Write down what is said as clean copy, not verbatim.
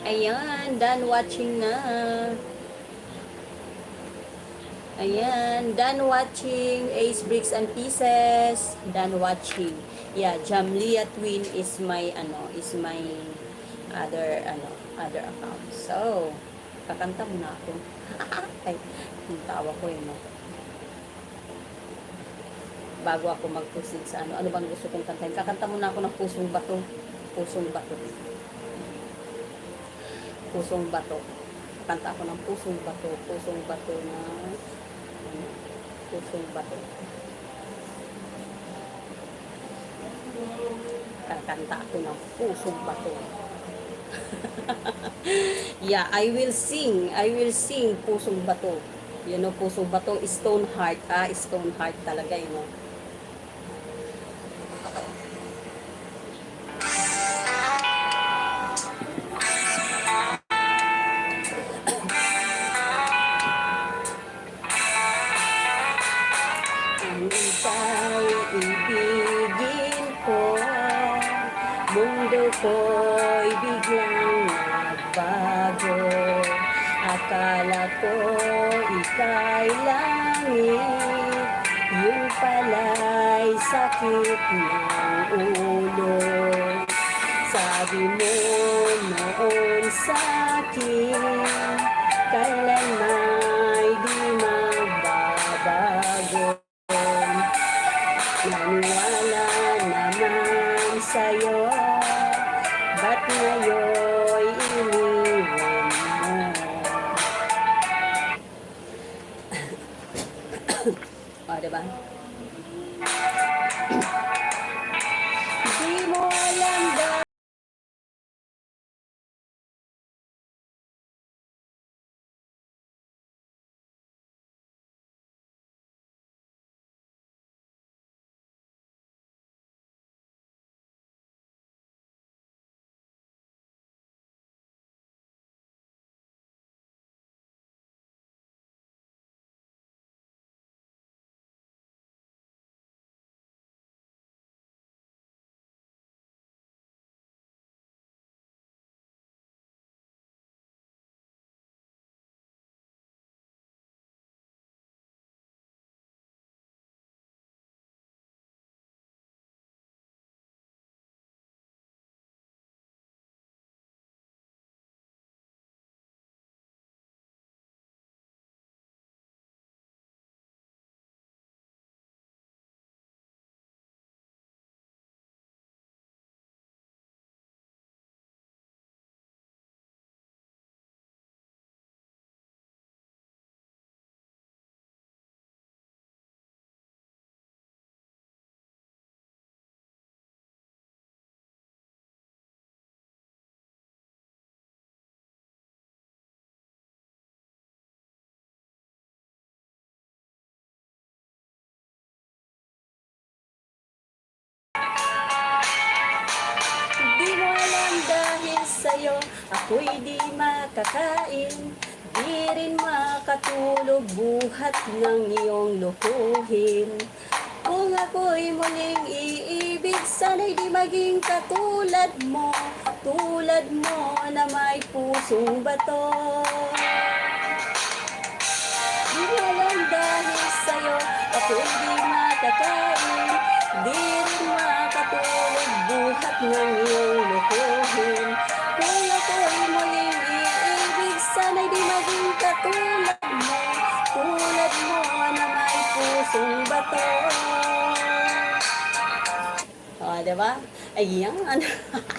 Ayan, done watching na. Ayan, done watching Ace Bricks and Pieces. Done watching. Yeah, Jamlia Twin is my other account. So, kakanta muna ako. Ay, yung tawa ko yun, no? Bago ako mag-proceed sa ano bang gusto kong kantahin. Kakanta muna ako ng Pusong Bato. Pusong Bato. Pusong Bato. Kanta ako ng Pusong Bato. Pusong Bato na Pusong Bato. Kakanta ako ng Pusong Bato. Yeah, I will sing Pusong Bato. You know, Pusong Bato, Stone Heart. Stone Heart talaga, you know. Ang ikaw ibigin ko, mundo ko'y biglang nagbago. Akala ko ika'y langit, yung pala'y sakit ng ulo. Sabi mo noon sa'kin, kailanmay di magbabago. Naniwala naman sa'yo, ba't ngayon'y iniwan mo? O, diba? Di mo alam dahil sa'yo ako'y di makakain, di rin makatulog buhat ng iyong luhuhin. Kung ako'y muling iibig, sana'y di maging katulad mo na may pusong bato. Di mo alam dahil sa'yo ako'y di makakain, di rin makatulog buhat ng iyong luhuhin. Kung ako'y muling iibig, sana'y di maging katulad mo na may pusong bato. O, diba? Ayan.